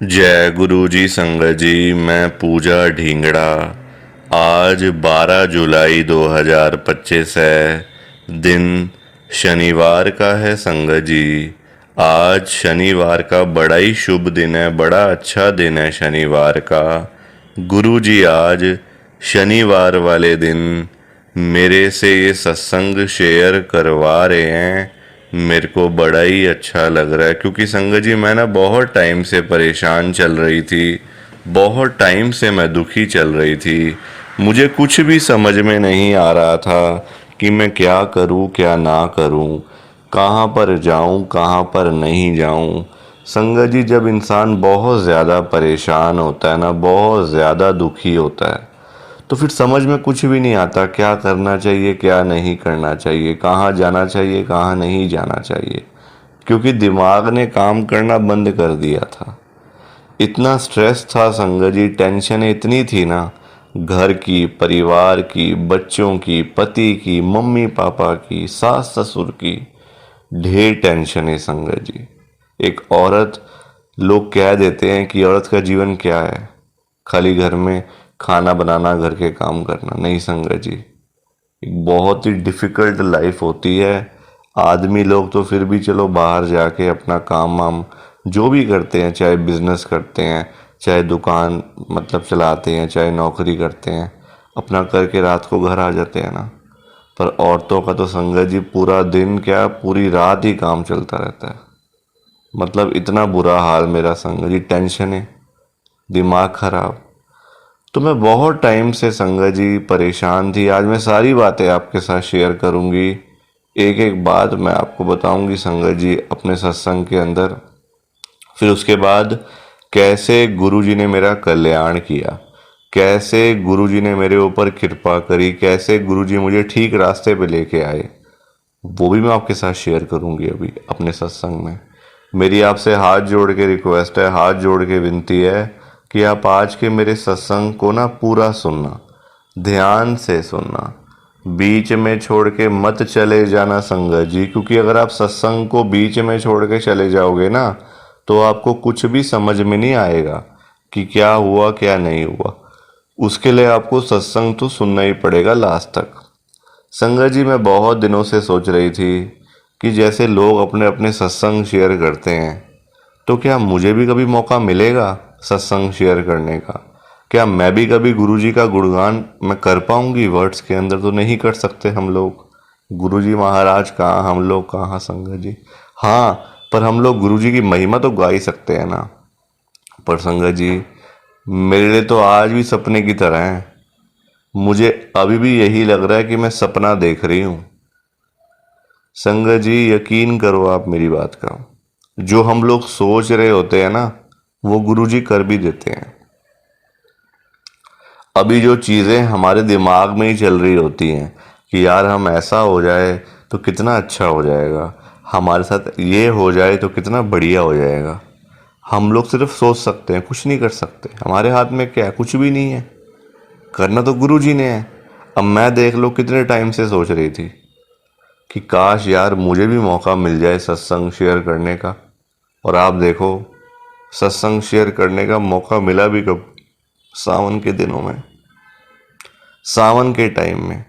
जय गुरु जी संगत जी। मैं पूजा ढींगड़ा। आज 12 जुलाई 2025 है। दिन शनिवार का है संगत जी। आज शनिवार का बड़ा ही शुभ दिन है, बड़ा अच्छा दिन है शनिवार का। गुरु जी आज शनिवार वाले दिन मेरे से ये सत्संग शेयर करवा रहे हैं। मेरे को बड़ा ही अच्छा लग रहा है क्योंकि संगत जी मैं ना बहुत टाइम से परेशान चल रही थी। बहुत टाइम से मैं दुखी चल रही थी। मुझे कुछ भी समझ में नहीं आ रहा था कि मैं क्या करूं क्या ना करूं, कहाँ पर जाऊं कहाँ पर नहीं जाऊं। संगत जी जब इंसान बहुत ज़्यादा परेशान होता है ना, बहुत ज़्यादा दुखी होता है, तो फिर समझ में कुछ भी नहीं आता क्या करना चाहिए क्या नहीं करना चाहिए, कहाँ जाना चाहिए कहाँ नहीं जाना चाहिए। क्योंकि दिमाग ने काम करना बंद कर दिया था। इतना स्ट्रेस था संगत जी, टेंशन इतनी थी ना, घर की, परिवार की, बच्चों की, पति की, मम्मी पापा की, सास ससुर की, ढेर टेंशन है संगत जी। एक औरत, लोग कह देते हैं कि औरत का जीवन क्या है, खाली घर में खाना बनाना, घर के काम करना। नहीं संगत जी, एक बहुत ही डिफ़िकल्ट लाइफ होती है। आदमी लोग तो फिर भी चलो बाहर जाके अपना काम वाम जो भी करते हैं, चाहे बिजनेस करते हैं, चाहे दुकान मतलब चलाते हैं, चाहे नौकरी करते हैं, अपना करके रात को घर आ जाते हैं ना। पर औरतों का तो संगत जी पूरा दिन क्या, पूरी रात ही काम चलता रहता है। मतलब इतना बुरा हाल मेरा संगत जी, टेंशन है, दिमाग खराब। तो मैं बहुत टाइम से संगत जी परेशान थी। आज मैं सारी बातें आपके साथ शेयर करूंगी, एक एक बात मैं आपको बताऊंगी संगत जी अपने सत्संग के अंदर। फिर उसके बाद कैसे गुरुजी ने मेरा कल्याण किया, कैसे गुरुजी ने मेरे ऊपर कृपा करी, कैसे गुरुजी मुझे ठीक रास्ते पे लेके आए, वो भी मैं आपके साथ शेयर करूंगी अभी अपने सत्संग में। मेरी आपसे हाथ जोड़ के रिक्वेस्ट है, हाथ जोड़ के विनती है कि आप आज के मेरे सत्संग को ना पूरा सुनना, ध्यान से सुनना, बीच में छोड़ के मत चले जाना संगत जी। क्योंकि अगर आप सत्संग को बीच में छोड़ के चले जाओगे ना, तो आपको कुछ भी समझ में नहीं आएगा कि क्या हुआ क्या नहीं हुआ। उसके लिए आपको सत्संग तो सुनना ही पड़ेगा लास्ट तक। संगत जी मैं बहुत दिनों से सोच रही थी कि जैसे लोग अपने अपने सत्संग शेयर करते हैं, तो क्या मुझे भी कभी मौका मिलेगा सत्संग शेयर करने का? क्या मैं भी कभी गुरुजी का गुणगान मैं कर पाऊंगी? वर्ड्स के अंदर तो नहीं कर सकते हम लोग। गुरुजी महाराज कहाँ, हम लोग कहाँ संगत जी। हाँ, पर हम लोग गुरुजी की महिमा तो गा ही सकते हैं ना। पर संगत जी मेरे लिए तो आज भी सपने की तरह है। मुझे अभी भी यही लग रहा है कि मैं सपना देख रही हूँ। संगत जी यकीन करो आप मेरी बात का, जो हम लोग सोच रहे होते हैं ना, वो गुरुजी कर भी देते हैं। अभी जो चीज़ें हमारे दिमाग में ही चल रही होती हैं कि यार हम ऐसा हो जाए तो कितना अच्छा हो जाएगा, हमारे साथ ये हो जाए तो कितना बढ़िया हो जाएगा, हम लोग सिर्फ सोच सकते हैं, कुछ नहीं कर सकते। हमारे हाथ में क्या है? कुछ भी नहीं है। करना तो गुरु जी ने है। अब मैं देख लो कितने टाइम से सोच रही थी कि काश यार मुझे भी मौका मिल जाए सत्संग शेयर करने का। और आप देखो, सत्संग शेयर करने का मौका मिला भी कब? सावन के दिनों में, सावन के टाइम में।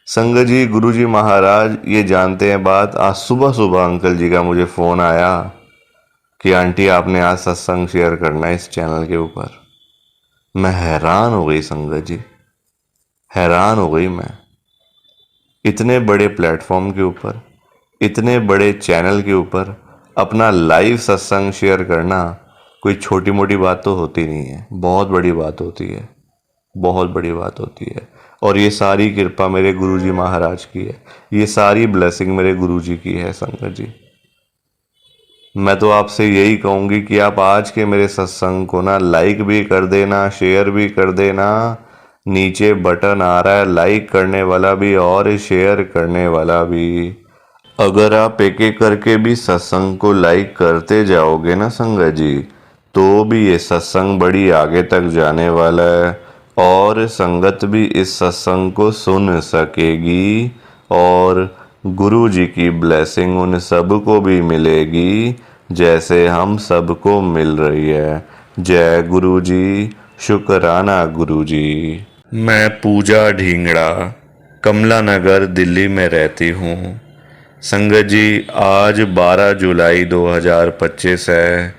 संगत जी गुरु जी महाराज ये जानते हैं बात। आज सुबह सुबह अंकल जी का मुझे फ़ोन आया कि आंटी आपने आज सत्संग शेयर करना है इस चैनल के ऊपर। मैं हैरान हो गई संगत जी, हैरान हो गई मैं। इतने बड़े प्लेटफॉर्म के ऊपर, इतने बड़े चैनल के ऊपर अपना लाइव सत्संग शेयर करना कोई छोटी मोटी बात तो होती नहीं है, बहुत बड़ी बात होती है, बहुत बड़ी बात होती है। और ये सारी कृपा मेरे गुरुजी महाराज की है, ये सारी ब्लेसिंग मेरे गुरुजी की है संगत जी। मैं तो आपसे यही कहूँगी कि आप आज के मेरे सत्संग को ना लाइक भी कर देना, शेयर भी कर देना। नीचे बटन आ रहा है लाइक करने वाला भी और शेयर करने वाला भी। अगर आप एक एक करके भी सत्संग को लाइक करते जाओगे ना संगत जी, तो भी ये सत्संग बड़ी आगे तक जाने वाला है और संगत भी इस सत्संग को सुन सकेगी और गुरु जी की ब्लेसिंग उन सब को भी मिलेगी जैसे हम सबको मिल रही है। जय गुरु जी, शुक्राना गुरु जी। मैं पूजा ढींगड़ा कमला नगर दिल्ली में रहती हूँ। संगत जी, आज 12 जुलाई 2025 है।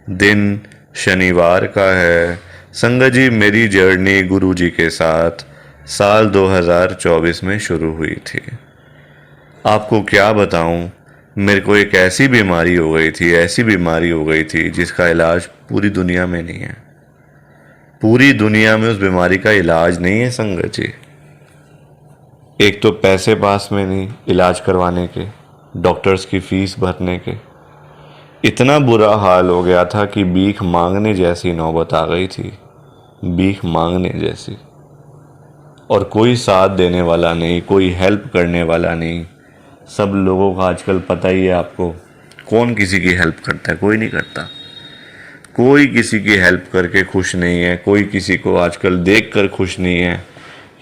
दिन शनिवार का है। संगत जी, मेरी जर्नी गुरु जी के साथ साल 2024 में शुरू हुई थी। आपको क्या बताऊं, मेरे को एक ऐसी बीमारी हो गई थी, ऐसी बीमारी हो गई थी जिसका इलाज पूरी दुनिया में नहीं है। पूरी दुनिया में उस बीमारी का इलाज नहीं है संगत जी। एक तो पैसे पास में नहीं इलाज करवाने के, डॉक्टर्स की फीस भरने के। इतना बुरा हाल हो गया था कि भीख मांगने जैसी नौबत आ गई थी, भीख मांगने जैसी। और कोई साथ देने वाला नहीं, कोई हेल्प करने वाला नहीं। सब लोगों का आजकल पता ही है आपको, कौन किसी की हेल्प करता है? कोई नहीं करता। कोई किसी की हेल्प करके खुश नहीं है। कोई किसी को आजकल देख कर खुश नहीं है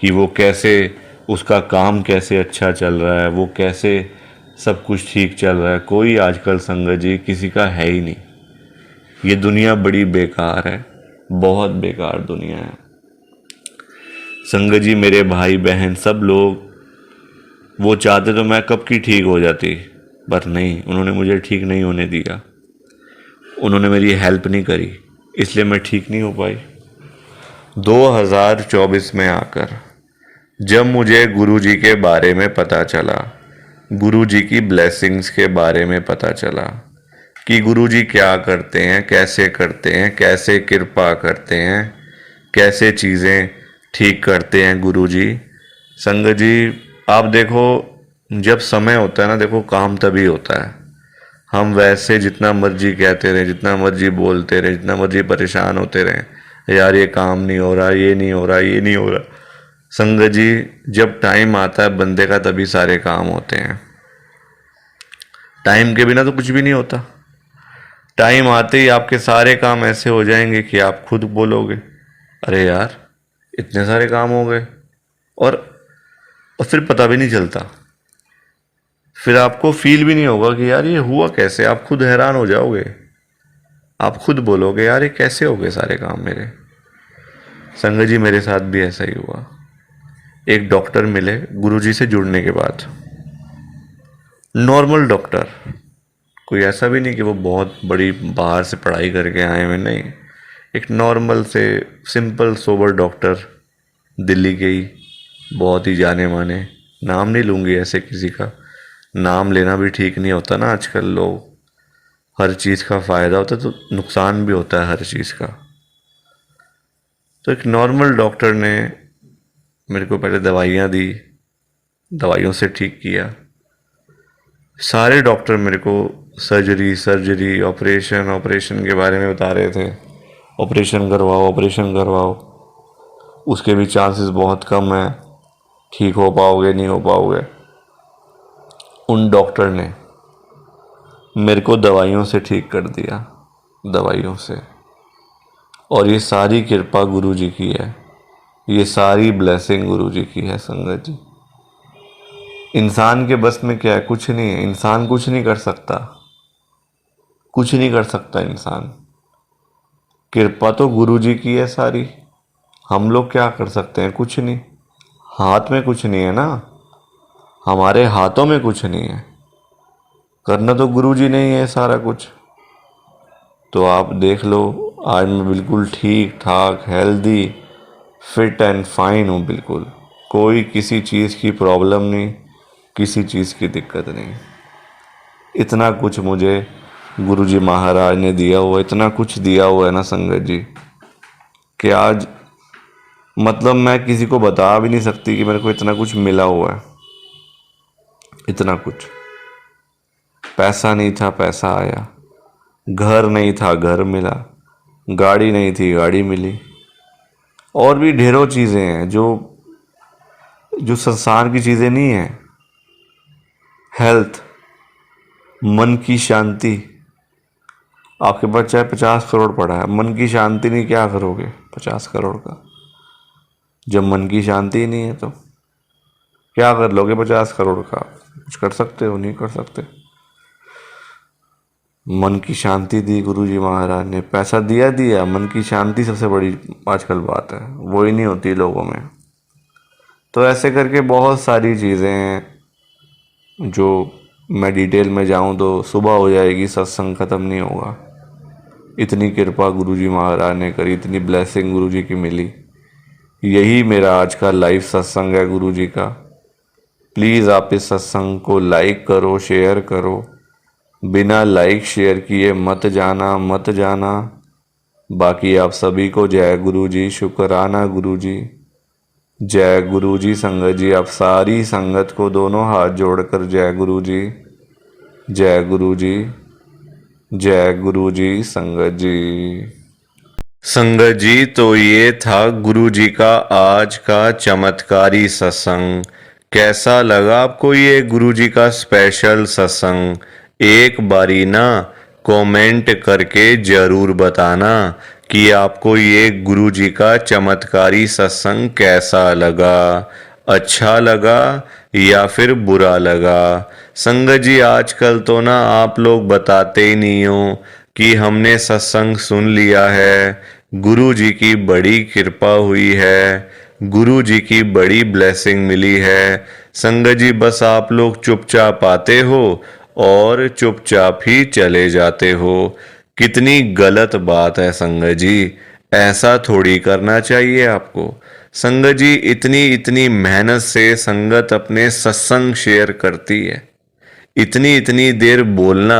कि वो कैसे, उसका काम कैसे अच्छा चल रहा है, वो कैसे सब कुछ ठीक चल रहा है। कोई आजकल संगत जी किसी का है ही नहीं। ये दुनिया बड़ी बेकार है, बहुत बेकार दुनिया है संगत जी। मेरे भाई बहन सब लोग वो चाहते तो मैं कब की ठीक हो जाती, पर नहीं, उन्होंने मुझे ठीक नहीं होने दिया। उन्होंने मेरी हेल्प नहीं करी, इसलिए मैं ठीक नहीं हो पाई। 2024 में आकर जब मुझे गुरुजी के बारे में पता चला, गुरुजी की ब्लेसिंग्स के बारे में पता चला कि गुरुजी क्या करते हैं, कैसे करते हैं, कैसे कृपा करते हैं, कैसे चीज़ें ठीक करते हैं गुरुजी। संगत जी, आप देखो, जब समय होता है ना, देखो काम तभी होता है। हम वैसे जितना मर्जी कहते रहे, जितना मर्जी बोलते रहे, जितना मर्जी परेशान होते रहे, यार ये काम नहीं हो रहा, ये नहीं हो रहा, ये नहीं हो रहा। संगत जी, जब टाइम आता है बंदे का तभी सारे काम होते हैं। टाइम के बिना तो कुछ भी नहीं होता। टाइम आते ही आपके सारे काम ऐसे हो जाएंगे कि आप खुद बोलोगे, अरे यार इतने सारे काम हो गए। और फिर पता भी नहीं चलता। फिर आपको फील भी नहीं होगा कि यार ये हुआ कैसे। आप खुद हैरान हो जाओगे, आप खुद बोलोगे यार ये कैसे हो गए सारे काम मेरे। संगत जी, मेरे साथ भी ऐसा ही हुआ। एक डॉक्टर मिले गुरुजी से जुड़ने के बाद, नॉर्मल डॉक्टर, कोई ऐसा भी नहीं कि वो बहुत बड़ी बाहर से पढ़ाई करके आए हुए, नहीं। एक नॉर्मल से सिंपल सोबर डॉक्टर, दिल्ली के ही, बहुत ही जाने माने। नाम नहीं लूँगी ऐसे किसी का, नाम लेना भी ठीक नहीं होता ना। आजकल लोग, हर चीज़ का फ़ायदा होता है तो नुकसान भी होता है हर चीज़ का। तो एक नॉर्मल डॉक्टर ने मेरे को पहले दवाइयाँ दी, दवाइयों से ठीक किया। सारे डॉक्टर मेरे को सर्जरी ऑपरेशन के बारे में बता रहे थे। ऑपरेशन करवाओ, ऑपरेशन करवाओ, उसके भी चांसेस बहुत कम है, ठीक हो पाओगे, नहीं हो पाओगे। उन डॉक्टर ने मेरे को दवाइयों से ठीक कर दिया, दवाइयों से। और ये सारी कृपा गुरु जी की है, ये सारी ब्लेसिंग गुरु जी की है संगत जी। इंसान के बस में क्या है? कुछ नहीं है। इंसान कुछ नहीं कर सकता, कुछ नहीं कर सकता इंसान। कृपा तो गुरु जी की है सारी। हम लोग क्या कर सकते हैं? कुछ नहीं। हाथ में कुछ नहीं है ना, हमारे हाथों में कुछ नहीं है। करना तो गुरु जी ने ही है सारा कुछ। तो आप देख लो, आज मैं बिल्कुल ठीक ठाक, हेल्दी, फिट एंड फाइन हूँ बिल्कुल। कोई किसी चीज़ की प्रॉब्लम नहीं, किसी चीज़ की दिक्कत नहीं। इतना कुछ मुझे गुरुजी महाराज ने दिया हुआ, इतना कुछ दिया हुआ है ना संगत जी, कि आज मतलब मैं किसी को बता भी नहीं सकती कि मेरे को इतना कुछ मिला हुआ है। इतना कुछ, पैसा नहीं था पैसा आया, घर नहीं था घर मिला, गाड़ी नहीं थी गाड़ी मिली, और भी ढेरों चीज़ें हैं जो जो संसार की चीज़ें नहीं हैं। हेल्थ, मन की शांति। आपके पास चाहे 50 करोड़ पड़ा है, मन की शांति नहीं, क्या करोगे 50 करोड़ का? जब मन की शांति ही नहीं है तो क्या कर लोगे 50 करोड़ का? कुछ कर सकते हो? नहीं कर सकते। मन की शांति दी गुरुजी महाराज ने। पैसा दिया, मन की शांति सबसे बड़ी आजकल बात है, वो ही नहीं होती लोगों में। तो ऐसे करके बहुत सारी चीज़ें हैं जो मैं डिटेल में जाऊं तो सुबह हो जाएगी, सत्संग ख़त्म नहीं होगा। इतनी कृपा गुरुजी महाराज ने करी, इतनी ब्लेसिंग गुरुजी की मिली। यही मेरा आज का लाइव सत्संग है गुरुजी का। प्लीज़ आप इस सत्संग को लाइक करो, शेयर करो। बिना लाइक शेयर किए मत जाना, मत जाना। बाकी आप सभी को जय गुरुजी, शुक्राना गुरुजी। जय गुरुजी संगत जी, आप सारी संगत को दोनों हाथ जोड़कर जय गुरुजी, जय गुरुजी, जय गुरुजी संगत जी। संगत जी, तो ये था गुरुजी का आज का चमत्कारी सत्संग। कैसा लगा आपको ये गुरुजी का स्पेशल सत्संग? एक बारी ना कमेंट करके ज़रूर बताना कि आपको ये गुरुजी का चमत्कारी सत्संग कैसा लगा, अच्छा लगा या फिर बुरा लगा। संगत जी, आजकल तो ना आप लोग बताते ही नहीं हो कि हमने सत्संग सुन लिया है, गुरु जी की बड़ी कृपा हुई है, गुरु जी की बड़ी ब्लेसिंग मिली है। संगत जी, बस आप लोग चुपचाप आते हो और चुपचाप ही चले जाते हो। कितनी गलत बात है संगत जी, ऐसा थोड़ी करना चाहिए आपको। संगत जी, इतनी इतनी मेहनत से संगत अपने सत्संग शेयर करती है। इतनी इतनी देर बोलना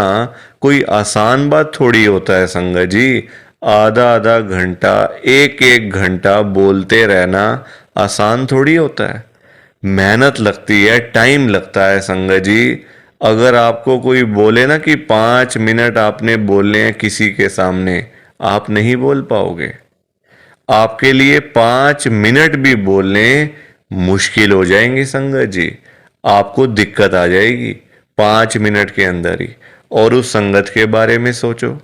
कोई आसान बात थोड़ी होता है संगत जी। आधा आधा घंटा, एक एक घंटा बोलते रहना आसान थोड़ी होता है। मेहनत लगती है, टाइम लगता है संगत जी। अगर आपको कोई बोले ना कि 5 मिनट आपने बोलने हैं किसी के सामने, आप नहीं बोल पाओगे। आपके लिए 5 मिनट भी बोलने मुश्किल हो जाएंगे संगत जी। आपको दिक्कत आ जाएगी 5 मिनट के अंदर ही। और उस संगत के बारे में सोचो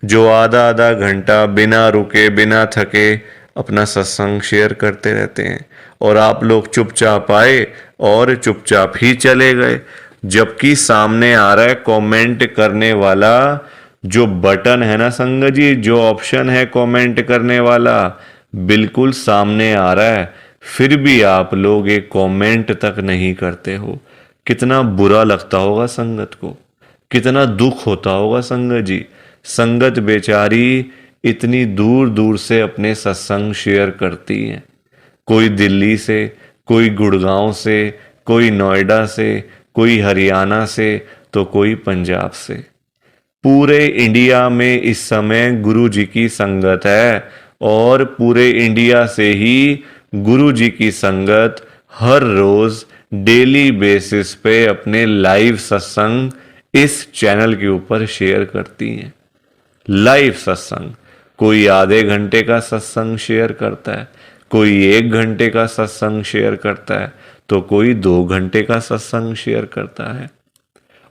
जो आधा आधा घंटा बिना रुके बिना थके अपना सत्संग शेयर करते रहते हैं, और आप लोग चुपचाप आए और चुपचाप ही चले गए। जबकि सामने आ रहा है कमेंट करने वाला जो बटन है ना संगत जी, जो ऑप्शन है कमेंट करने वाला, बिल्कुल सामने आ रहा है, फिर भी आप लोग एक कमेंट तक नहीं करते हो। कितना बुरा लगता होगा संगत को, कितना दुख होता होगा संगत जी। संगत बेचारी इतनी दूर दूर से अपने सत्संग शेयर करती है। कोई दिल्ली से, कोई गुड़गांव से, कोई नोएडा से, कोई हरियाणा से, तो कोई पंजाब से। पूरे इंडिया में इस समय गुरु जी की संगत है, और पूरे इंडिया से ही गुरु जी की संगत हर रोज डेली बेसिस पे अपने लाइव सत्संग इस चैनल के ऊपर शेयर करती हैं। लाइव सत्संग, कोई आधे घंटे का सत्संग शेयर करता है, कोई 1 घंटे का सत्संग शेयर करता है, तो कोई 2 घंटे का सत्संग शेयर करता है।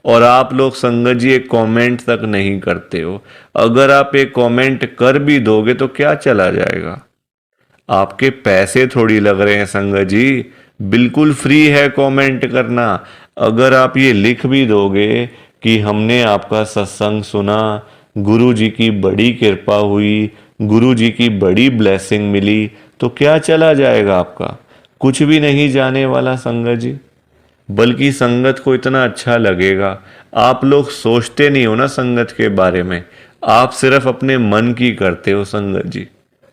और आप लोग संगत जी एक कमेंट तक नहीं करते हो। अगर आप एक कमेंट कर भी दोगे तो क्या चला जाएगा? आपके पैसे थोड़ी लग रहे हैं संगत जी, बिल्कुल फ्री है कमेंट करना। अगर आप ये लिख भी दोगे कि हमने आपका सत्संग सुना, गुरु जी की बड़ी कृपा हुई, गुरु जी की बड़ी ब्लेसिंग मिली, तो क्या चला जाएगा आपका? कुछ भी नहीं जाने वाला संगत जी। बल्कि संगत को इतना अच्छा लगेगा। आप लोग सोचते नहीं हो ना संगत के बारे में, आप सिर्फ अपने मन की करते हो संगत जी,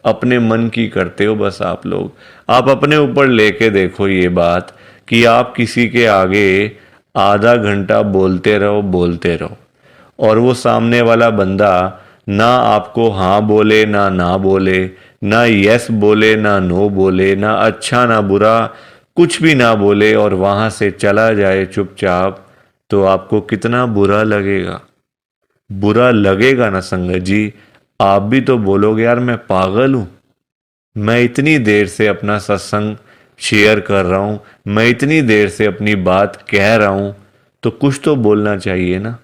अपने मन की करते हो बस। आप लोग आप अपने ऊपर लेके देखो ये बात कि आप किसी के आगे आधा घंटा बोलते रहो, और वो सामने वाला बंदा ना आपको हाँ बोले ना ना बोले, ना यस बोले ना नो बोले, ना अच्छा ना बुरा, कुछ भी ना बोले, और वहां से चला जाए चुपचाप, तो आपको कितना बुरा लगेगा? बुरा लगेगा ना संगत जी। आप भी तो बोलोगे यार मैं पागल हूं, मैं इतनी देर से अपना सत्संग शेयर कर रहा हूं, मैं इतनी देर से अपनी बात कह रहा हूं, तो कुछ तो बोलना चाहिए ना,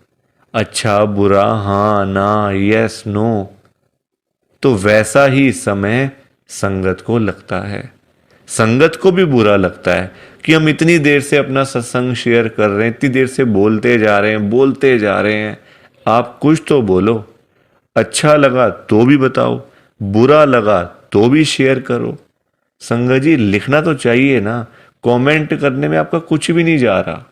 अच्छा बुरा, हाँ ना, यस नो। तो वैसा ही इस समय संगत को लगता है। संगत को भी बुरा लगता है कि हम इतनी देर से अपना सत्संग शेयर कर रहे हैं, इतनी देर से बोलते जा रहे हैं, बोलते जा रहे हैं, आप कुछ तो बोलो। अच्छा लगा तो भी बताओ, बुरा लगा तो भी शेयर करो। संगत जी लिखना तो चाहिए ना, कमेंट करने में आपका कुछ भी नहीं जा रहा,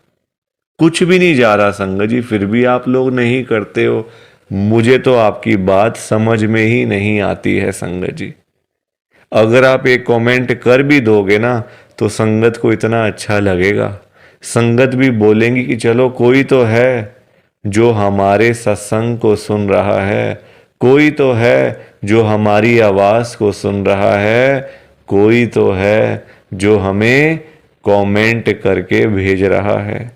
कुछ भी नहीं जा रहा संगत जी, फिर भी आप लोग नहीं करते हो। मुझे तो आपकी बात समझ में ही नहीं आती है संगत जी। अगर आप एक कमेंट कर भी दोगे ना तो संगत को इतना अच्छा लगेगा, संगत भी बोलेंगी कि चलो कोई तो है जो हमारे सत्संग को सुन रहा है, कोई तो है जो हमारी आवाज़ को सुन रहा है, कोई तो है जो हमें कमेंट करके भेज रहा है।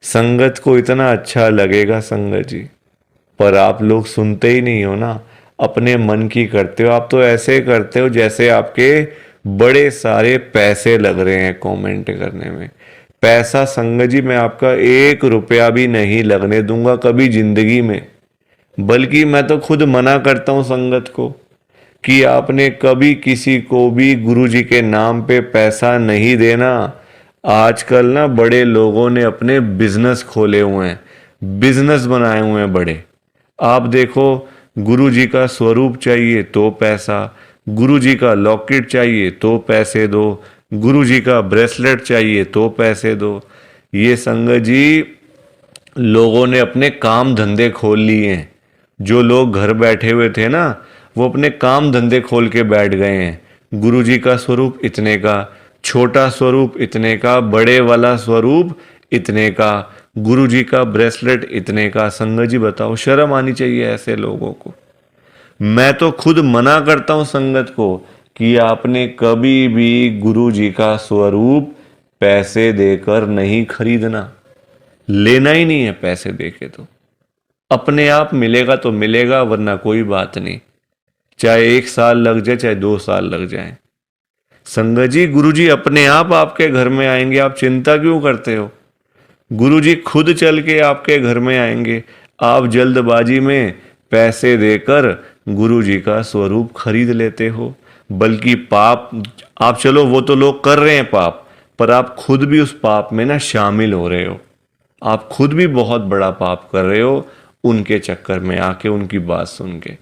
संगत को इतना अच्छा लगेगा संगत जी, पर आप लोग सुनते ही नहीं हो ना, अपने मन की करते हो। आप तो ऐसे करते हो जैसे आपके बड़े सारे पैसे लग रहे हैं कमेंट करने में। पैसा संगत जी मैं आपका 1 रुपया भी नहीं लगने दूंगा कभी जिंदगी में, बल्कि मैं तो खुद मना करता हूं संगत को कि आपने कभी किसी को भी गुरु जी के नाम पे पैसा नहीं देना। आजकल ना बड़े लोगों ने अपने बिजनेस खोले हुए हैं, बिजनेस बनाए हुए हैं बड़े। आप देखो, गुरु जी का स्वरूप चाहिए तो पैसा, गुरु जी का लॉकेट चाहिए तो पैसे दो, गुरु जी का ब्रेसलेट चाहिए तो पैसे दो। ये संगत जी लोगों ने अपने काम धंधे खोल लिए हैं। जो लोग घर बैठे हुए थे ना, वो अपने काम धंधे खोल के बैठ गए हैं। गुरु जी का स्वरूप इतने का, छोटा स्वरूप इतने का, बड़े वाला स्वरूप इतने का, गुरु जी का ब्रेसलेट इतने का। संगत जी बताओ, शर्म आनी चाहिए ऐसे लोगों को। मैं तो खुद मना करता हूं संगत को कि आपने कभी भी गुरु जी का स्वरूप पैसे देकर नहीं खरीदना, लेना ही नहीं है पैसे देके। तो अपने आप मिलेगा तो मिलेगा, वरना कोई बात नहीं, चाहे 1 साल लग जाए चाहे 2 साल लग जाए। संगत जी गुरु जी अपने आप आपके घर में आएंगे, आप चिंता क्यों करते हो? गुरु जी खुद चल के आपके घर में आएंगे। आप जल्दबाजी में पैसे देकर गुरु जी का स्वरूप खरीद लेते हो। बल्कि पाप, आप चलो वो तो लोग कर रहे हैं पाप, पर आप खुद भी उस पाप में ना शामिल हो रहे हो। आप खुद भी बहुत बड़ा पाप कर रहे हो उनके चक्कर में आके, उनकी बात सुन के।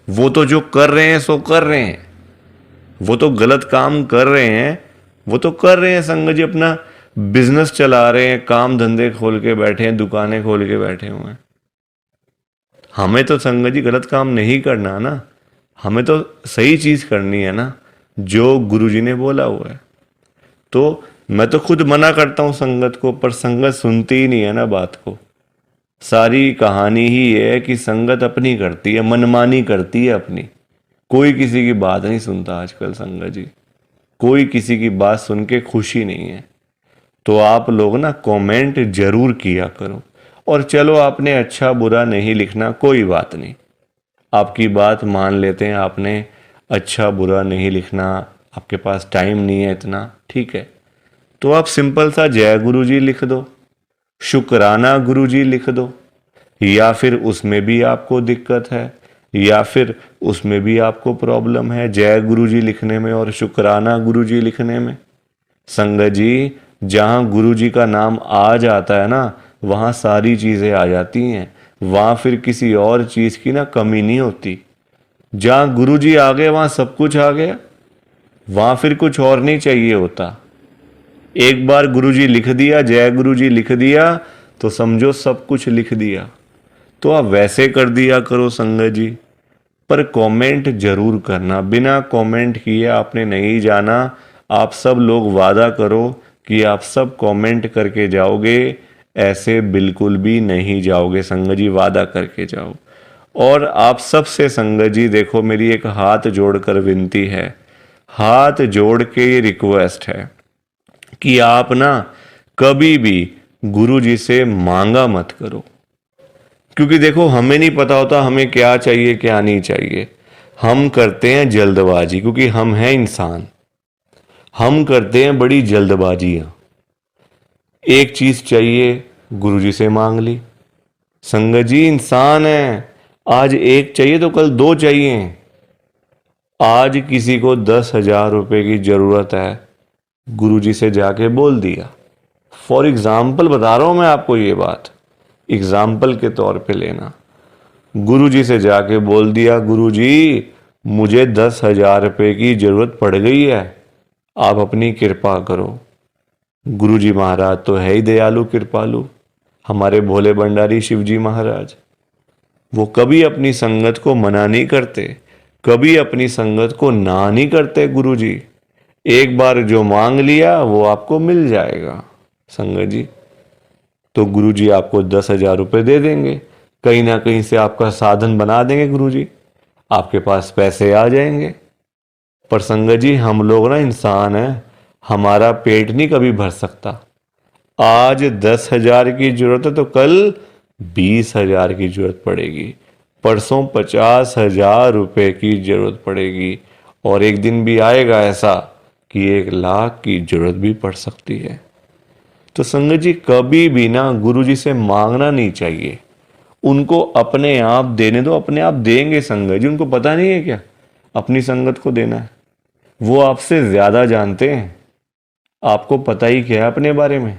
वो तो जो कर रहे हैं सो कर रहे हैं, वो तो गलत काम कर रहे हैं, वो तो कर रहे हैं संगत जी, अपना बिजनेस चला रहे हैं, काम धंधे खोल के बैठे हैं, दुकानें खोल के बैठे हुए हैं। हमें तो संगत जी गलत काम नहीं करना ना, हमें तो सही चीज करनी है ना, जो गुरु जी ने बोला हुआ है। तो मैं तो खुद मना करता हूं संगत को, पर संगत सुनती ही नहीं है ना बात को। सारी कहानी ही है कि संगत अपनी करती है, मनमानी करती है अपनी। कोई किसी की बात नहीं सुनता आजकल संगत जी, कोई किसी की बात सुन के खुशी नहीं है। तो आप लोग ना कमेंट जरूर किया करो। और चलो आपने अच्छा बुरा नहीं लिखना, कोई बात नहीं, आपकी बात मान लेते हैं। आपने अच्छा बुरा नहीं लिखना, आपके पास टाइम नहीं है इतना, ठीक है, तो आप सिंपल सा जय गुरु जी लिख दो, शुक्राना गुरु जी लिख दो। या फिर उसमें भी आपको दिक्कत है, या फिर उसमें भी आपको प्रॉब्लम है जय गुरु जी लिखने में और शुक्राना गुरु जी लिखने में। संगत जी जहाँ गुरु जी का नाम आ जाता है ना, वहाँ सारी चीज़ें आ जाती हैं, वहाँ फिर किसी और चीज़ की ना कमी नहीं होती। जहाँ गुरु जी आ गए वहाँ सब कुछ आ गया, वहाँ फिर कुछ और नहीं चाहिए होता। एक बार गुरु जी लिख दिया, जय गुरु जी लिख दिया, तो समझो सब कुछ लिख दिया। तो आप वैसे कर दिया करो संगत जी, पर कमेंट जरूर करना। बिना कमेंट किए आपने नहीं जाना। आप सब लोग वादा करो कि आप सब कमेंट करके जाओगे, ऐसे बिल्कुल भी नहीं जाओगे संगत जी, वादा करके जाओ। और आप सबसे संगत जी देखो, मेरी एक हाथ जोड़कर विनती है, हाथ जोड़ के ये रिक्वेस्ट है कि आप ना कभी भी गुरु जी से मांगा मत करो। क्योंकि देखो हमें नहीं पता होता हमें क्या चाहिए क्या नहीं चाहिए। हम करते हैं जल्दबाजी, क्योंकि हम हैं इंसान, हम करते हैं बड़ी जल्दबाजियां। एक चीज चाहिए, गुरुजी से मांग ली। संगत जी इंसान है, आज एक चाहिए तो कल 2 चाहिए। आज किसी को 10,000 रुपए की जरूरत है, गुरुजी से जाके बोल दिया। फॉर एग्जाम्पल बता रहा हूं मैं आपको ये बात, एग्जाम्पल के तौर पे लेना। गुरुजी से जाके बोल दिया, गुरुजी मुझे 10,000 रुपये की जरूरत पड़ गई है, आप अपनी कृपा करो। गुरुजी महाराज तो है ही दयालु कृपालु, हमारे भोले भंडारी शिवजी महाराज। वो कभी अपनी संगत को मना नहीं करते, कभी अपनी संगत को ना नहीं करते। गुरुजी एक बार जो मांग लिया वो आपको मिल जाएगा संगत जी। तो गुरुजी आपको 10,000 रुपये दे देंगे, कहीं ना कहीं से आपका साधन बना देंगे गुरुजी, आपके पास पैसे आ जाएंगे। पर संगत जी हम लोग ना इंसान हैं, हमारा पेट नहीं कभी भर सकता। आज 10,000 की जरूरत है तो कल 20,000 की जरूरत पड़ेगी, परसों 50,000 रुपये की जरूरत पड़ेगी, और एक दिन भी आएगा ऐसा कि 1,00,000 की जरूरत भी पड़ सकती है। तो संगत जी कभी भी ना गुरुजी से मांगना नहीं चाहिए, उनको अपने आप देने दो, अपने आप देंगे संगत जी। उनको पता नहीं है क्या अपनी संगत को देना है? वो आपसे ज्यादा जानते हैं, आपको पता ही क्या है अपने बारे में।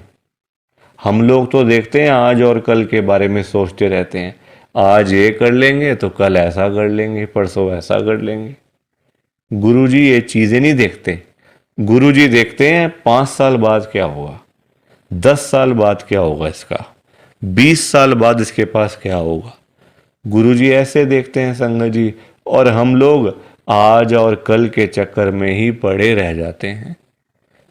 हम लोग तो देखते हैं आज और कल के बारे में सोचते रहते हैं, आज ये कर लेंगे तो कल ऐसा कर लेंगे, परसों ऐसा कर लेंगे। गुरुजी ये चीजें नहीं देखते, गुरुजी देखते हैं 5 साल बाद क्या होगा, 10 साल बाद क्या होगा इसका, 20 साल बाद इसके पास क्या होगा। गुरुजी ऐसे देखते हैं संगत जी, और हम लोग आज और कल के चक्कर में ही पड़े रह जाते हैं।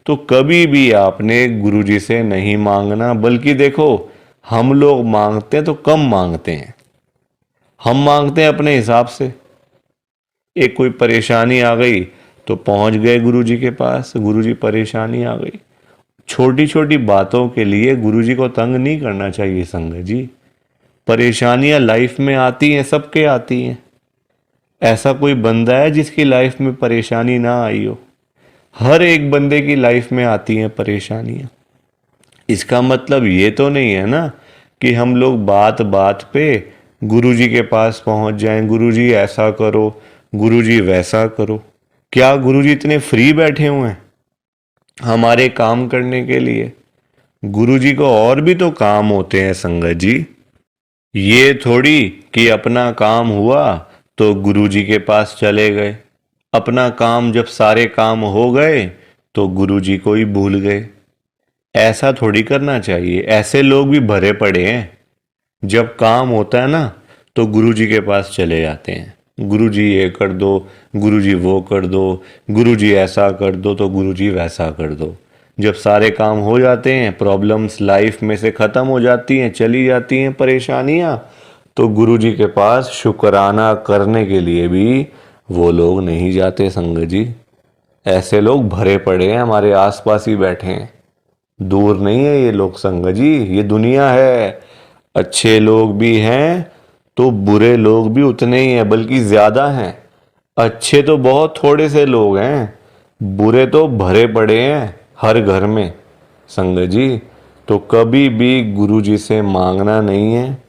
तो कभी भी आपने गुरुजी से नहीं मांगना, बल्कि देखो हम लोग मांगते हैं तो कम मांगते हैं, हम मांगते हैं अपने हिसाब से। एक कोई परेशानी आ गई तो पहुंच गए गुरुजी के पास, गुरुजी परेशानी आ गई। छोटी छोटी बातों के लिए गुरुजी को तंग नहीं करना चाहिए संगत जी। परेशानियां लाइफ में आती हैं, सबके आती हैं, ऐसा कोई बंदा है जिसकी लाइफ में परेशानी ना आई हो? हर एक बंदे की लाइफ में आती हैं परेशानियां। इसका मतलब ये तो नहीं है ना कि हम लोग बात बात पे गुरुजी के पास पहुंच जाएं, गुरुजी ऐसा करो, गुरुजी वैसा करो। क्या गुरुजी इतने फ्री बैठे हुए हैं हमारे काम करने के लिए? गुरुजी को और भी तो काम होते हैं संगत जी। ये थोड़ी कि अपना काम हुआ तो गुरुजी के पास चले गए, अपना काम जब सारे काम हो गए तो गुरुजी को ही भूल गए। ऐसा थोड़ी करना चाहिए, ऐसे लोग भी भरे पड़े हैं। जब काम होता है ना तो गुरुजी के पास चले जाते हैं, गुरुजी ये कर दो, गुरुजी वो कर दो, गुरुजी ऐसा कर दो तो गुरुजी वैसा कर दो। जब सारे काम हो जाते हैं, प्रॉब्लम्स लाइफ में से ख़त्म हो जाती हैं, चली जाती हैं परेशानियां, तो गुरुजी के पास शुक्राना करने के लिए भी वो लोग नहीं जाते संगत जी। ऐसे लोग भरे पड़े हैं, हमारे आसपास ही बैठे हैं, दूर नहीं है ये लोग संगत जी। ये दुनिया है, अच्छे लोग भी हैं तो बुरे लोग भी उतने ही हैं, बल्कि ज्यादा हैं। अच्छे तो बहुत थोड़े से लोग हैं, बुरे तो भरे पड़े हैं हर घर में संगत जी। तो कभी भी गुरुजी से मांगना नहीं है।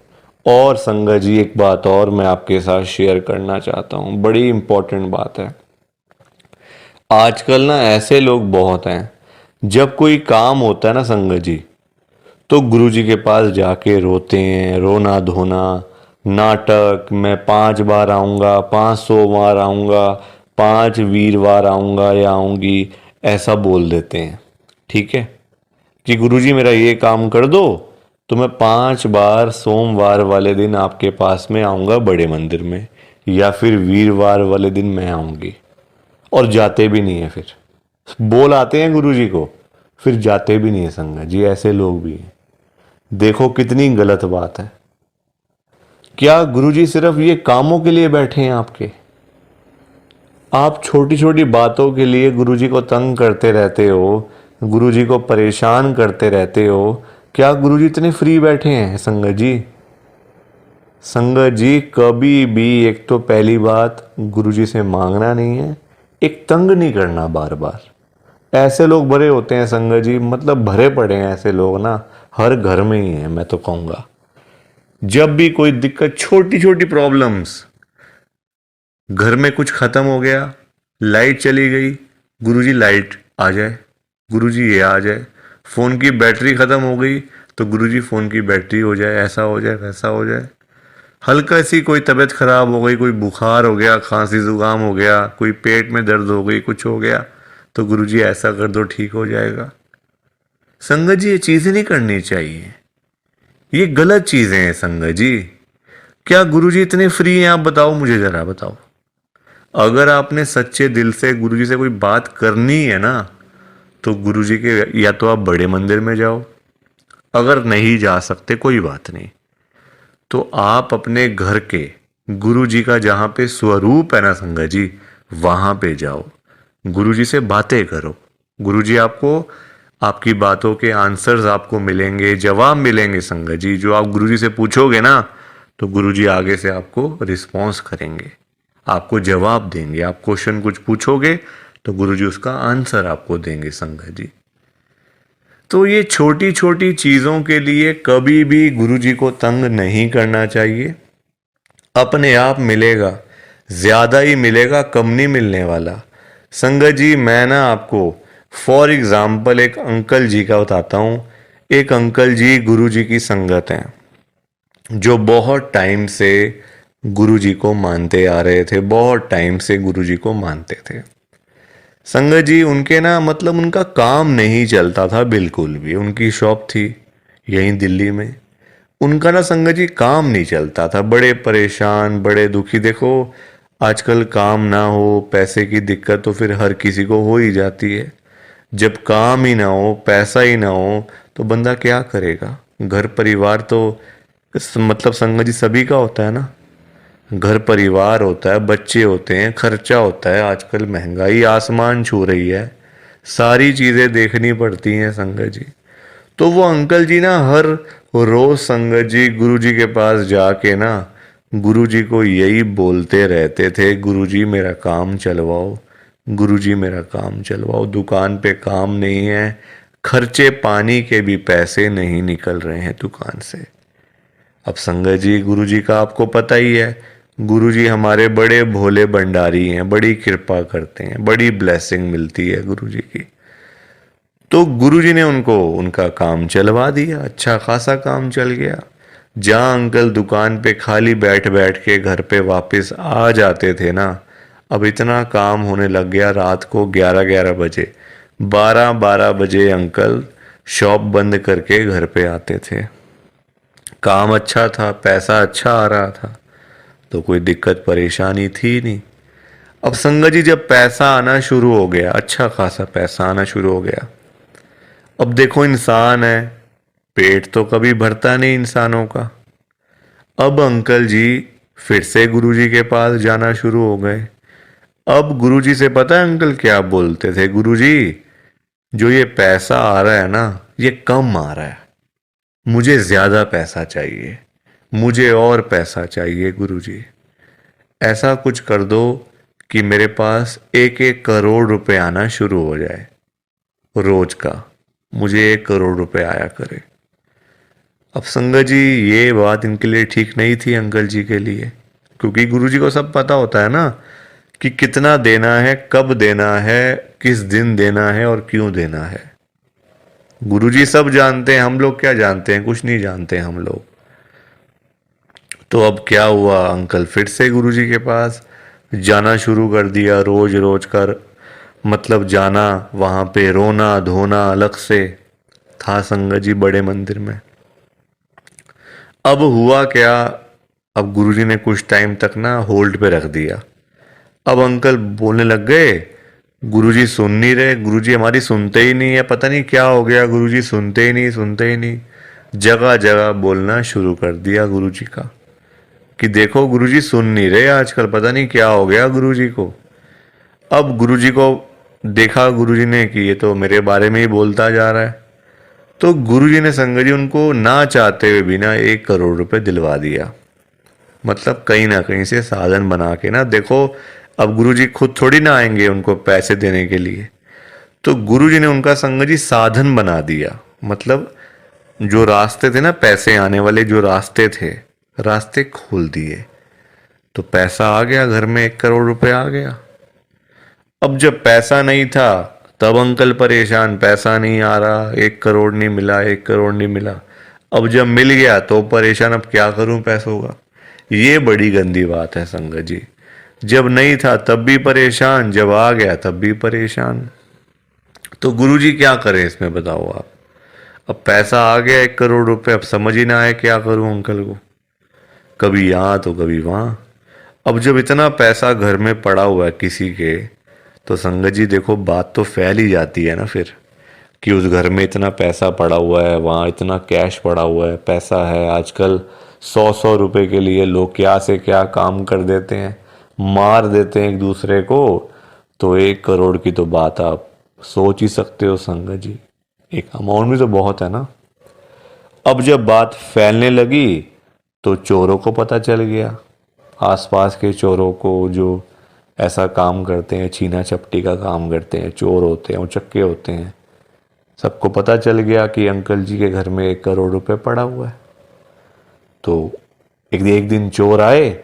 और संगत जी एक बात और मैं आपके साथ शेयर करना चाहता हूँ, बड़ी इंपॉर्टेंट बात है। आजकल ना ऐसे लोग बहुत हैं, जब कोई काम होता है ना संगत जी, तो गुरुजी के पास जाके रोते हैं, रोना धोना, नाटक, मैं 5 बार आऊँगा, 500 बार आऊँगा, 5 वीरवार आऊँगा या आऊँगी, ऐसा बोल देते हैं। ठीक है कि गुरुजी मेरा ये काम कर दो तो मैं 5 बार सोमवार वाले दिन आपके पास में आऊँगा बड़े मंदिर में, या फिर वीरवार वाले दिन मैं आऊँगी। और जाते भी नहीं है, फिर बोल आते हैं गुरुजी को, फिर जाते भी नहीं है संगत जी। ऐसे लोग भी हैं। देखो कितनी गलत बात है। क्या गुरुजी सिर्फ ये कामों के लिए बैठे हैं आपके? आप छोटी छोटी बातों के लिए गुरुजी को तंग करते रहते हो, गुरुजी को परेशान करते रहते हो। क्या गुरुजी इतने फ्री बैठे हैं संगत जी? संगत जी कभी भी, एक तो पहली बात गुरुजी से मांगना नहीं है, एक तंग नहीं करना बार बार। ऐसे लोग भरे होते हैं संगत जी, मतलब भरे पड़े हैं ऐसे लोग ना, हर घर में ही है मैं तो कहूँगा। जब भी कोई दिक्कत, छोटी छोटी प्रॉब्लम्स, घर में कुछ खत्म हो गया, लाइट चली गई, गुरुजी लाइट आ जाए, गुरुजी ये आ जाए। फ़ोन की बैटरी ख़त्म हो गई तो गुरुजी फ़ोन की बैटरी हो जाए, ऐसा हो जाए वैसा हो जाए। हल्का सी कोई तबीयत खराब हो गई, कोई बुखार हो गया, खांसी जुकाम हो गया, कोई पेट में दर्द हो गई, कुछ हो गया, तो गुरुजी ऐसा कर दो ठीक हो जाएगा। संगत जी ये चीजें नहीं करनी चाहिए, ये गलत चीजें हैं संगत जी। क्या गुरुजी इतने फ्री हैं? आप बताओ, मुझे जरा बताओ। अगर आपने सच्चे दिल से गुरुजी से कोई बात करनी है ना, तो गुरुजी के या तो आप बड़े मंदिर में जाओ, अगर नहीं जा सकते कोई बात नहीं, तो आप अपने घर के गुरु जी का जहाँ पे स्वरूप है ना संगत जी, वहाँ पे जाओ, गुरु जी से बातें करो। गुरु जी आपको, आपकी बातों के आंसर्स आपको मिलेंगे, जवाब मिलेंगे संगत जी। जो आप गुरु जी से पूछोगे ना, तो गुरु जी आगे से आपको रिस्पॉन्स करेंगे, आपको जवाब देंगे। आप क्वेश्चन कुछ पूछोगे तो गुरु जी उसका आंसर आपको देंगे संगत जी। तो ये छोटी छोटी चीज़ों के लिए कभी भी गुरु जी को तंग नहीं करना चाहिए। अपने आप मिलेगा, ज़्यादा ही मिलेगा, कम नहीं मिलने वाला। संगत जी मैं ना आपको फॉर एग्ज़ाम्पल एक अंकल जी का बताता हूँ। एक अंकल जी गुरु जी की संगत हैं, जो बहुत टाइम से गुरु जी को मानते आ रहे थे, बहुत टाइम से गुरु जी को मानते थे। संगत जी उनके ना मतलब उनका काम नहीं चलता था बिल्कुल भी। उनकी शॉप थी यहीं दिल्ली में, उनका ना संगत जी काम नहीं चलता था, बड़े परेशान, बड़े दुखी। देखो आजकल काम ना हो, पैसे की दिक्कत तो फिर हर किसी को हो ही जाती है। जब काम ही ना हो, पैसा ही ना हो, तो बंदा क्या करेगा? घर परिवार तो मतलब संगत जी सभी का होता है ना, घर परिवार होता है, बच्चे होते हैं, खर्चा होता है। आजकल महंगाई आसमान छू रही है, सारी चीज़ें देखनी पड़ती हैं संगत जी। तो वो अंकल जी ना हर रोज संगत जी गुरु जी के पास जाके ना गुरु जी को यही बोलते रहते थे, गुरु जी मेरा काम चलवाओ, गुरु जी मेरा काम चलवाओ। दुकान पे काम नहीं है, खर्चे पानी के भी पैसे नहीं निकल रहे हैं दुकान से। अब संगत जी गुरु जी का आपको पता ही है, गुरु जी हमारे बड़े भोले भंडारी हैं, बड़ी कृपा करते हैं, बड़ी ब्लेसिंग मिलती है गुरु जी की। तो गुरुजी ने उनको उनका काम चलवा दिया, अच्छा खासा काम चल गया। जहाँ अंकल दुकान पे खाली बैठ बैठ के घर पे वापस आ जाते थे ना, अब इतना काम होने लग गया, रात को 11-11 बजे, 12-12 बजे अंकल शॉप बंद करके घर पे आते थे। काम अच्छा था, पैसा अच्छा आ रहा था, तो कोई दिक्कत परेशानी थी नहीं। अब संगत जी जब पैसा आना शुरू हो गया, अच्छा खासा पैसा आना शुरू हो गया, अब देखो इंसान है, पेट तो कभी भरता नहीं इंसानों का। अब अंकल जी फिर से गुरुजी के पास जाना शुरू हो गए। अब गुरुजी से पता है अंकल क्या बोलते थे? गुरुजी जो ये पैसा आ रहा है ना, ये कम आ रहा है, मुझे ज्यादा पैसा चाहिए, मुझे और पैसा चाहिए गुरुजी। ऐसा कुछ कर दो कि मेरे पास 1-1 करोड़ रुपए आना शुरू हो जाए रोज का, मुझे 1 करोड़ रुपए आया करे। अब संगत जी ये बात इनके लिए ठीक नहीं थी अंकल जी के लिए, क्योंकि गुरुजी को सब पता होता है ना कि कितना देना है, कब देना है, किस दिन देना है और क्यों देना है। गुरुजी सब जानते हैं, हम लोग क्या जानते हैं? कुछ नहीं जानते हम लोग। तो अब क्या हुआ, अंकल फिर से गुरुजी के पास जाना शुरू कर दिया, रोज रोज कर मतलब जाना, वहां पे रोना धोना अलग से था संगत जी बड़े मंदिर में। अब हुआ क्या, अब गुरुजी ने कुछ टाइम तक ना होल्ड पे रख दिया। अब अंकल बोलने लग गए, गुरुजी सुन नहीं रहे, गुरुजी हमारी सुनते ही नहीं है, पता नहीं क्या हो गया, गुरुजी सुनते ही नहीं, सुनते ही नहीं। जगह जगह बोलना शुरू कर दिया गुरुजी का कि देखो गुरुजी सुन नहीं रहे आजकल, पता नहीं क्या हो गया गुरुजी को। अब गुरुजी को देखा गुरुजी ने कि ये तो मेरे बारे में ही बोलता जा रहा है, तो गुरुजी ने संगत जी उनको ना चाहते हुए भी ना 1 करोड़ रुपए दिलवा दिया। मतलब कहीं ना कहीं से साधन बना के ना, देखो अब गुरुजी खुद थोड़ी ना आएंगे उनको पैसे देने के लिए, तो गुरुजी ने उनका संगत जी साधन बना दिया। मतलब जो रास्ते थे ना पैसे आने वाले, जो रास्ते थे, रास्ते खोल दिए, तो पैसा आ गया घर में, 1 करोड़ रुपए आ गया। अब जब पैसा नहीं था तब अंकल परेशान, पैसा नहीं आ रहा, 1 करोड़ नहीं मिला, 1 करोड़ नहीं मिला। अब जब मिल गया तो परेशान, अब क्या करूं पैसों का, ये बड़ी गंदी बात है संगत जी। जब नहीं था तब भी परेशान, जब आ गया तब भी परेशान। तो गुरुजी क्या करें इसमें बताओ आप। अब पैसा आ गया 1 करोड़ रुपए, अब समझ ही ना आए क्या करूं अंकल को, कभी यहाँ तो कभी वहाँ। अब जब इतना पैसा घर में पड़ा हुआ है किसी के, तो संगत जी देखो बात तो फैल ही जाती है ना फिर, कि उस घर में इतना पैसा पड़ा हुआ है, वहाँ इतना कैश पड़ा हुआ है, पैसा है। आजकल 100-100 रुपए के लिए लोग क्या से क्या काम कर देते हैं, मार देते हैं एक दूसरे को। तो 1 करोड़ की तो बात आप सोच ही सकते हो संगत जी, एक अमाउंट भी तो बहुत है ना। अब जब बात फैलने लगी तो चोरों को पता चल गया, आसपास के चोरों को, जो ऐसा काम करते हैं, छीना झपटी का काम करते हैं, चोर होते हैं, उचक्के होते हैं, सबको पता चल गया कि अंकल जी के घर में 1 करोड़ रुपए पड़ा हुआ है। तो एक दिन चोर आए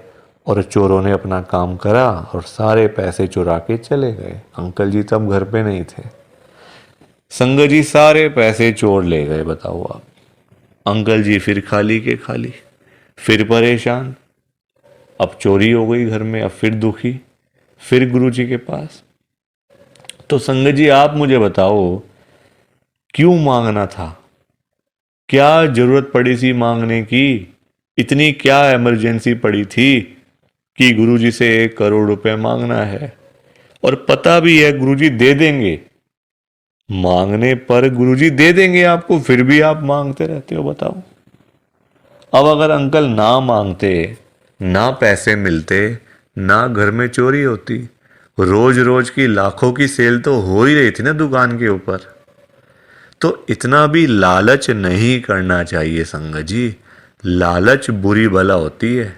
और चोरों ने अपना काम करा और सारे पैसे चुरा के चले गए। अंकल जी तब घर पे नहीं थे। संगत जी सारे पैसे चोर ले गए, बताओ आप। अंकल जी फिर खाली के खाली, फिर परेशान। अब चोरी हो गई घर में, अब फिर दुखी, फिर गुरुजी के पास। तो संगत जी आप मुझे बताओ क्यों मांगना था, क्या जरूरत पड़ी थी मांगने की, इतनी क्या इमरजेंसी पड़ी थी कि गुरुजी से 1 करोड़ रुपए मांगना है। और पता भी है गुरुजी दे देंगे, मांगने पर गुरुजी दे देंगे आपको, फिर भी आप मांगते रहते हो, बताओ। अब अगर अंकल ना मांगते, ना पैसे मिलते, ना घर में चोरी होती, रोज रोज की लाखों की सेल तो हो ही रही थी ना दुकान के ऊपर। तो इतना भी लालच नहीं करना चाहिए संगत जी, लालच बुरी बला होती है।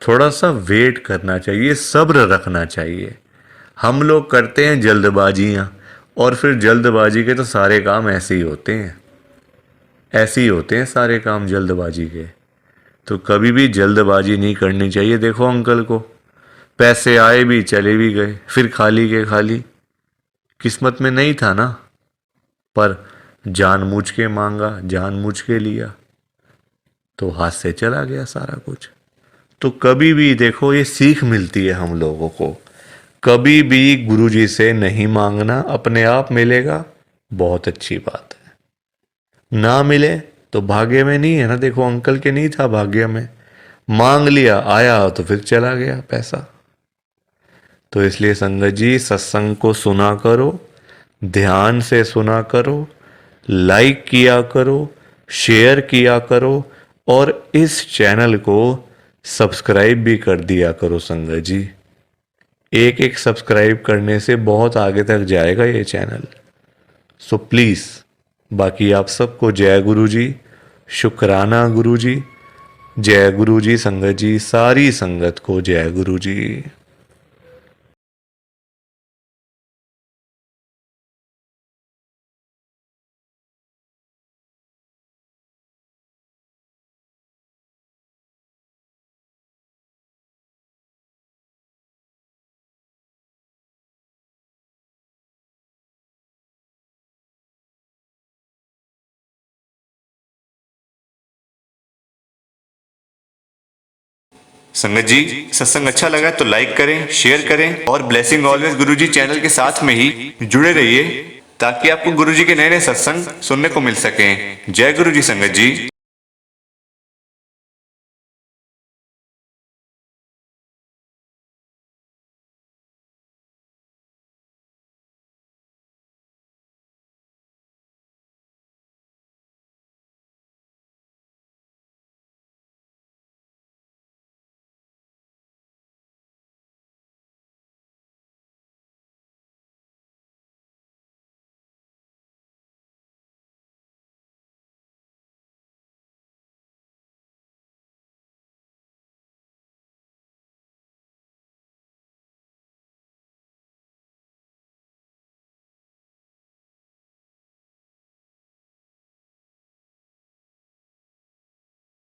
थोड़ा सा वेट करना चाहिए, सब्र रखना चाहिए। हम लोग करते हैं जल्दबाजियां, और फिर जल्दबाजी के तो सारे काम ऐसे ही होते हैं, ऐसे ही होते हैं सारे काम जल्दबाजी के। तो कभी भी जल्दबाजी नहीं करनी चाहिए। देखो अंकल को पैसे आए भी चले भी गए, फिर खाली के खाली। किस्मत में नहीं था ना, पर जानबूझ के मांगा, जानबूझ के लिया, तो हाथ से चला गया सारा कुछ। तो कभी भी देखो ये सीख मिलती है हम लोगों को, कभी भी गुरुजी से नहीं मांगना, अपने आप मिलेगा, बहुत अच्छी बात है। ना मिले तो भाग्य में नहीं है ना। देखो अंकल के नहीं था भाग्य में, मांग लिया, आया तो फिर चला गया पैसा। तो इसलिए संगत जी सत्संग को सुना करो, ध्यान से सुना करो, लाइक किया करो, शेयर किया करो, और इस चैनल को सब्सक्राइब भी कर दिया करो संगत जी। एक एक सब्सक्राइब करने से बहुत आगे तक जाएगा ये चैनल। सो प्लीज़, बाकी आप सबको जय गुरु जी, शुक्राना गुरु जी, जय गुरु जी संगत जी, सारी संगत को जय गुरु जी। संगत जी सत्संग अच्छा लगा तो लाइक करें, शेयर करें और ब्लेसिंग ऑलवेज गुरुजी चैनल के साथ में ही जुड़े रहिए, ताकि आपको गुरुजी के नए नए सत्संग सुनने को मिल सकें। जय गुरुजी संगत जी।